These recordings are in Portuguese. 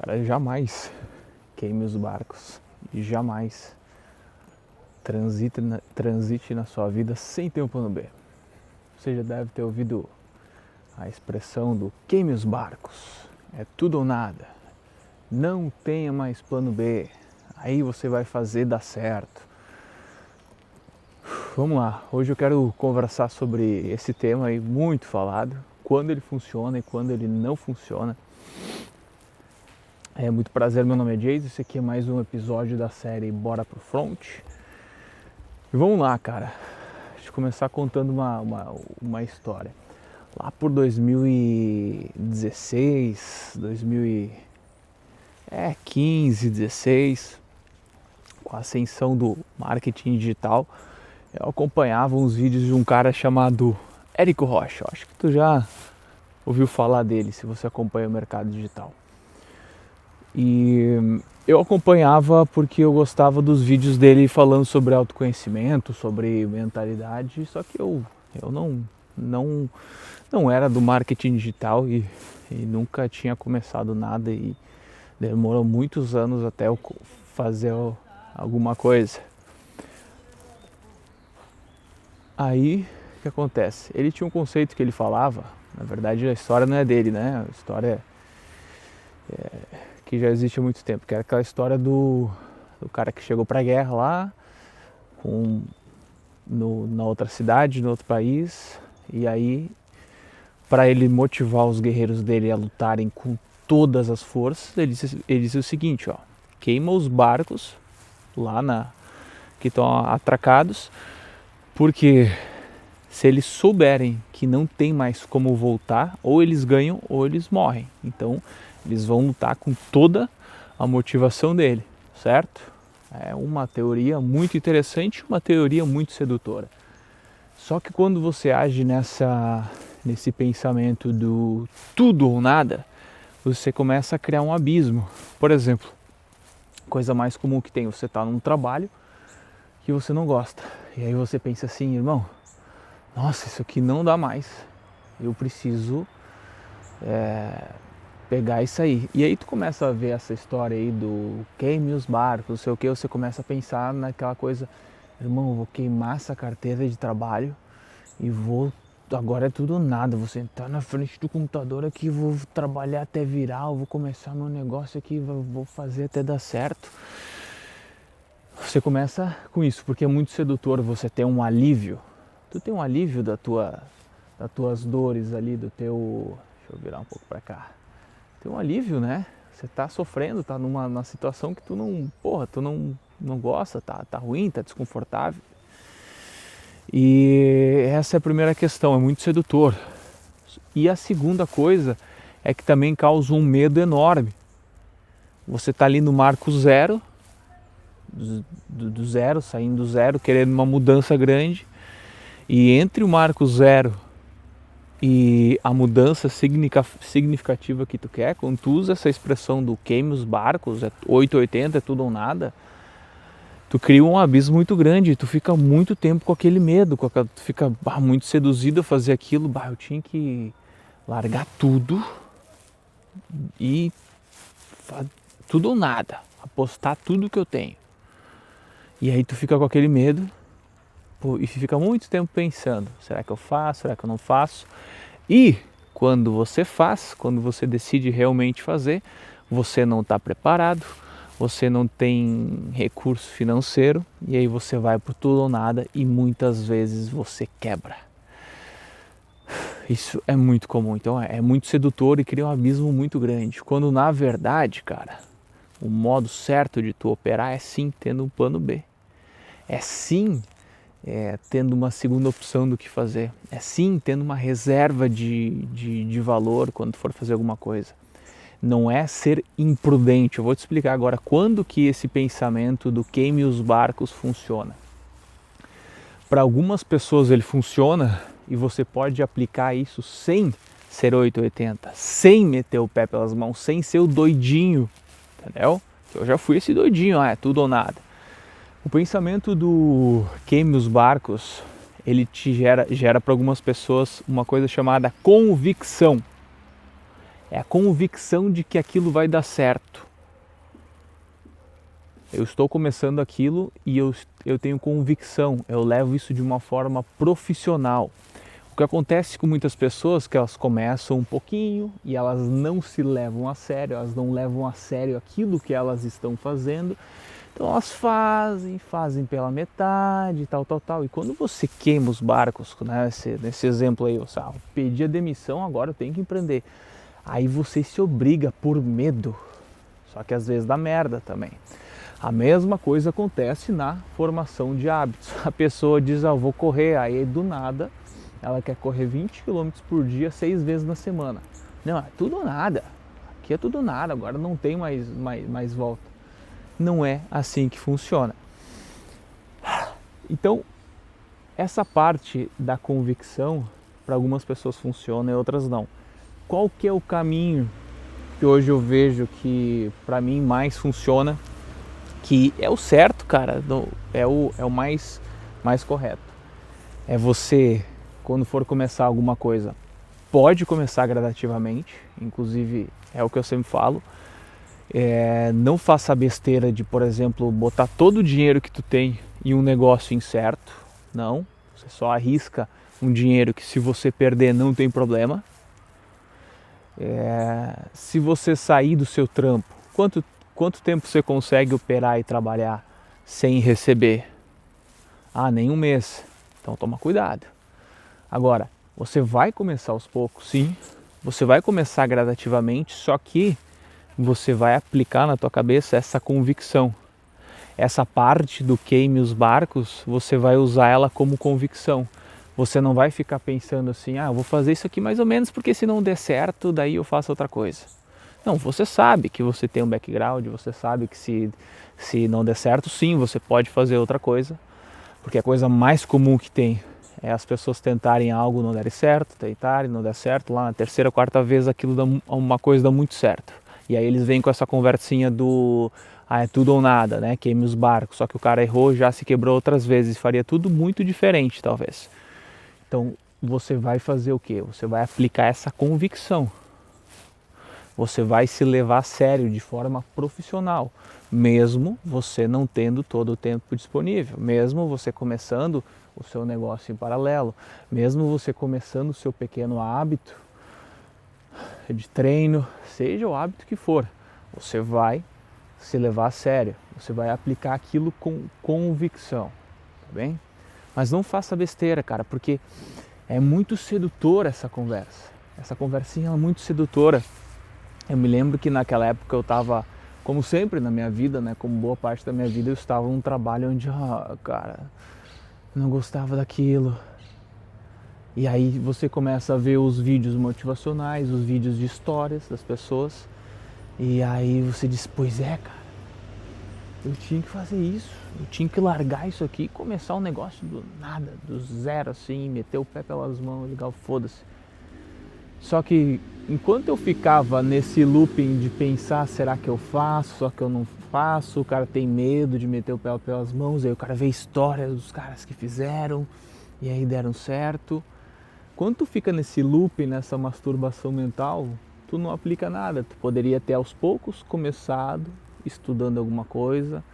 Cara, jamais queime os barcos e jamais transite na sua vida sem ter um plano B. Você já deve ter ouvido a expressão do queime os barcos, é tudo ou nada, não tenha mais plano B, aí você vai fazer dar certo. Vamos lá, hoje eu quero conversar sobre esse tema aí muito falado, quando ele funciona e quando ele não funciona. É muito prazer, meu nome é Jason, esse aqui é mais um episódio da série Bora Pro Front. E vamos lá, cara, deixa eu começar contando uma história. Lá por 2016, 2015, 16, com a ascensão do marketing digital, eu acompanhava uns vídeos de um cara chamado Érico Rocha. Acho que tu já ouviu falar dele, se você acompanha o mercado digital. E eu acompanhava porque eu gostava dos vídeos dele falando sobre autoconhecimento, sobre mentalidade, só que eu não era do marketing digital e nunca tinha começado nada e demorou muitos anos até eu fazer alguma coisa. Aí, o que acontece? Ele tinha um conceito que ele falava, na verdade a história não é dele, né? A história que já existe há muito tempo, que era aquela história do cara que chegou pra guerra lá, na outra cidade, no outro país, e aí, para ele motivar os guerreiros dele a lutarem com todas as forças, ele disse o seguinte, ó, queima os barcos lá que estão atracados, porque se eles souberem que não tem mais como voltar, ou eles ganham ou eles morrem. Então eles vão lutar com toda a motivação dele, certo? É uma teoria muito interessante, uma teoria muito sedutora. Só que quando você age nesse pensamento do tudo ou nada, você começa a criar um abismo. Por exemplo, coisa mais comum que tem, você está num trabalho que você não gosta. E aí você pensa assim, irmão, nossa, isso aqui não dá mais. Eu preciso pegar isso aí. E aí tu começa a ver essa história aí do queime os barcos, não sei o que, você começa a pensar naquela coisa, irmão, eu vou queimar essa carteira de trabalho e agora é tudo ou nada, vou sentar na frente do computador aqui, vou trabalhar até virar, eu vou começar meu negócio aqui, vou fazer até dar certo. Você começa com isso, porque é muito sedutor você ter um alívio. Tu tem um alívio das tuas dores ali, do teu... Deixa eu virar um pouco pra cá. Tem um alívio, né? Você tá sofrendo, tá numa situação que tu não gosta, tá ruim, tá desconfortável. E essa é a primeira questão, é muito sedutor. E a segunda coisa é que também causa um medo enorme. Você tá ali no marco zero, do zero, saindo do zero, querendo uma mudança grande, e entre o marco zero e a mudança significativa que tu quer, quando tu usa essa expressão do queime os barcos, é 880, é tudo ou nada, tu cria um abismo muito grande, tu fica muito tempo com aquele medo, tu fica muito seduzido a fazer aquilo, eu tinha que largar tudo e tudo ou nada, apostar tudo que eu tenho. E aí tu fica com aquele medo e fica muito tempo pensando, será que eu faço, será que eu não faço? E quando você faz, quando você decide realmente fazer, você não está preparado, você não tem recurso financeiro e aí você vai por tudo ou nada e muitas vezes você quebra. Isso é muito comum, então é muito sedutor e cria um abismo muito grande. Quando na verdade, cara, o modo certo de tu operar é sim tendo um plano B. É sim tendo uma segunda opção do que fazer. É sim tendo uma reserva de valor quando for fazer alguma coisa. Não é ser imprudente. Eu vou te explicar agora quando que esse pensamento do queime os barcos funciona. Para algumas pessoas ele funciona e você pode aplicar isso sem ser 880, sem meter o pé pelas mãos, sem ser o doidinho, entendeu? Eu já fui esse doidinho, é tudo ou nada. O pensamento do queime os barcos, ele te gera para algumas pessoas uma coisa chamada convicção. É a convicção de que aquilo vai dar certo. Eu estou começando aquilo e eu tenho convicção, eu levo isso de uma forma profissional. O que acontece com muitas pessoas é que elas começam um pouquinho e elas não se levam a sério, elas não levam a sério aquilo que elas estão fazendo. Então elas fazem pela metade, tal. E quando você queima os barcos, né, nesse exemplo aí, eu pedi a demissão, agora eu tenho que empreender. Aí você se obriga por medo, só que às vezes dá merda também. A mesma coisa acontece na formação de hábitos. A pessoa diz, eu vou correr, aí do nada ela quer correr 20 km por dia 6 vezes na semana. Não, é tudo ou nada. Aqui é tudo ou nada, agora não tem mais volta. Não é assim que funciona. Então, essa parte da convicção, para algumas pessoas funciona e outras não. Qual que é o caminho que hoje eu vejo que para mim mais funciona? Que é o certo, cara, é o mais correto. É você, quando for começar alguma coisa, pode começar gradativamente, inclusive é o que eu sempre falo, não faça a besteira de, por exemplo, botar todo o dinheiro que tu tem em um negócio incerto, não, você só arrisca um dinheiro que se você perder não tem problema. Se você sair do seu trampo, quanto tempo você consegue operar e trabalhar sem receber? Nem um mês. Então toma cuidado. Agora, você vai começar aos poucos, sim. Você vai começar gradativamente, só que você vai aplicar na tua cabeça essa convicção. Essa parte do queime os barcos, você vai usar ela como convicção. Você não vai ficar pensando assim, eu vou fazer isso aqui mais ou menos porque se não der certo, daí eu faço outra coisa. Não, você sabe que você tem um background, você sabe que se não der certo, sim, você pode fazer outra coisa, porque a coisa mais comum que tem é as pessoas tentarem algo, não der certo, tentarem, não der certo, lá na terceira, quarta vez uma coisa dá muito certo. E aí eles vêm com essa conversinha do, é tudo ou nada, né, queime os barcos, só que o cara errou, já se quebrou outras vezes, faria tudo muito diferente talvez. Então você vai fazer o quê? Você vai aplicar essa convicção. Você vai se levar a sério de forma profissional, mesmo você não tendo todo o tempo disponível, mesmo você começando o seu negócio em paralelo, mesmo você começando o seu pequeno hábito de treino, seja o hábito que for, você vai se levar a sério, você vai aplicar aquilo com convicção, tá bem? Mas não faça besteira, cara, porque é muito sedutora essa conversa, essa conversinha é muito sedutora. Eu me lembro que naquela época eu estava, como sempre na minha vida, né, como boa parte da minha vida, eu estava num trabalho onde, cara, não gostava daquilo. E aí você começa a ver os vídeos motivacionais, os vídeos de histórias das pessoas, e aí você diz, pois é, cara, eu tinha que fazer isso, eu tinha que largar isso aqui e começar um negócio do nada, do zero assim, meter o pé pelas mãos, ligar o foda-se. Só que enquanto eu ficava nesse looping de pensar, será que eu faço, só que eu não faço, o cara tem medo de meter o pé pelas mãos, aí o cara vê histórias dos caras que fizeram e aí deram certo. Quando tu fica nesse looping, nessa masturbação mental, tu não aplica nada. Tu poderia ter aos poucos começado estudando alguma coisa,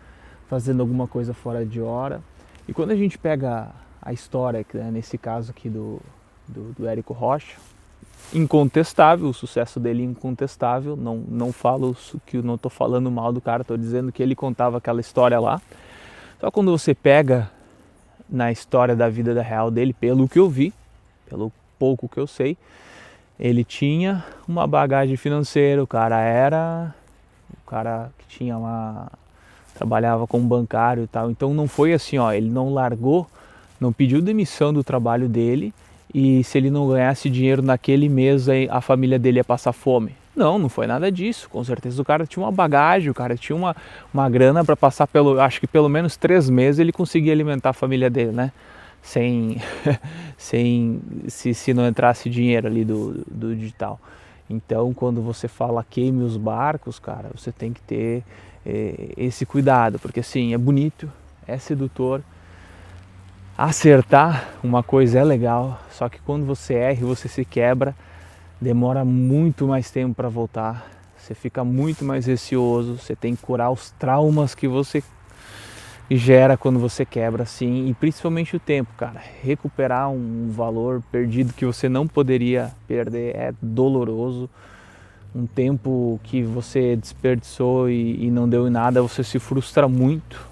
fazendo alguma coisa fora de hora. E quando a gente pega a história, né, nesse caso aqui do Érico Rocha, incontestável, o sucesso dele incontestável, não falo que não estou falando mal do cara, estou dizendo que ele contava aquela história lá. Só quando você pega na história da vida da real dele, pelo que eu vi, pelo pouco que eu sei, ele tinha uma bagagem financeira, o cara que tinha lá, trabalhava como bancário e tal, então não foi assim, ele não largou, não pediu demissão do trabalho dele, e se ele não ganhasse dinheiro naquele mês, aí a família dele ia passar fome. Não foi nada disso. Com certeza o cara tinha uma bagagem, o cara tinha uma grana para passar acho que pelo menos 3 meses ele conseguia alimentar a família dele, né? Se não entrasse dinheiro ali do digital. Então, quando você fala queime os barcos, cara, você tem que ter esse cuidado, porque assim, é bonito, é sedutor. Acertar uma coisa é legal, só que quando você erra e você se quebra, demora muito mais tempo para voltar, você fica muito mais receoso, você tem que curar os traumas que você gera quando você quebra assim, e principalmente o tempo, cara. Recuperar um valor perdido que você não poderia perder é doloroso. Um tempo que você desperdiçou e não deu em nada, você se frustra muito,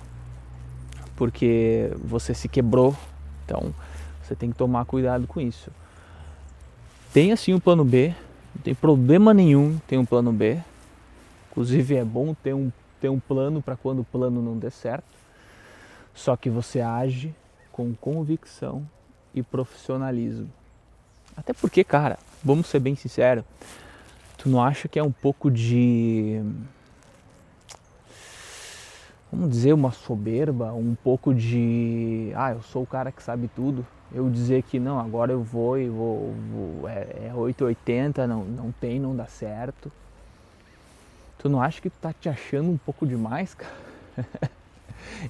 porque você se quebrou. Então você tem que tomar cuidado com isso. Tem assim um plano B, não tem problema nenhum ter um plano B. Inclusive é bom ter um plano para quando o plano não der certo. Só que você age com convicção e profissionalismo. Até porque, cara, vamos ser bem sinceros, tu não acha que é um pouco de, vamos dizer, uma soberba, um pouco de, eu sou o cara que sabe tudo, eu dizer que não, agora eu vou e vou é 880, não dá certo. Tu não acha que tu tá te achando um pouco demais, cara?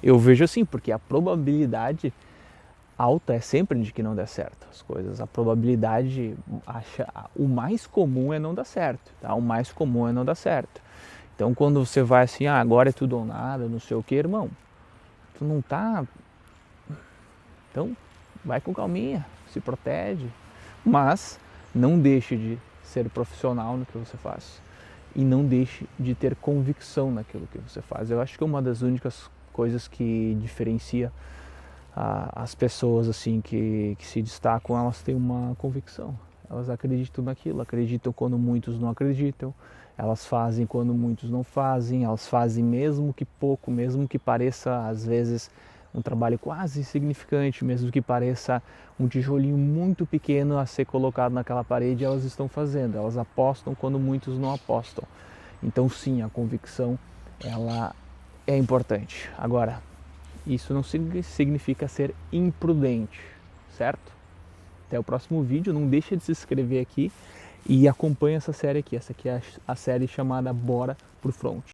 Eu vejo assim, porque a probabilidade alta é sempre de que não dê certo as coisas. A probabilidade, o mais comum é não dar certo, tá? O mais comum é não dar certo. Então quando você vai assim, agora é tudo ou nada, não sei o que, irmão, tu não tá... Então vai com calminha, se protege, mas não deixe de ser profissional no que você faz e não deixe de ter convicção naquilo que você faz. Eu acho que é uma das únicas coisas que diferencia as pessoas assim que se destacam, elas têm uma convicção, elas acreditam naquilo, acreditam quando muitos não acreditam, elas fazem quando muitos não fazem, elas fazem mesmo que pouco, mesmo que pareça às vezes um trabalho quase insignificante, mesmo que pareça um tijolinho muito pequeno a ser colocado naquela parede, elas estão fazendo, elas apostam quando muitos não apostam. Então sim, a convicção ela é importante. Agora, isso não significa ser imprudente, certo? Até o próximo vídeo, não deixa de se inscrever aqui e acompanha essa série aqui. Essa aqui é a série chamada Bora pro Front.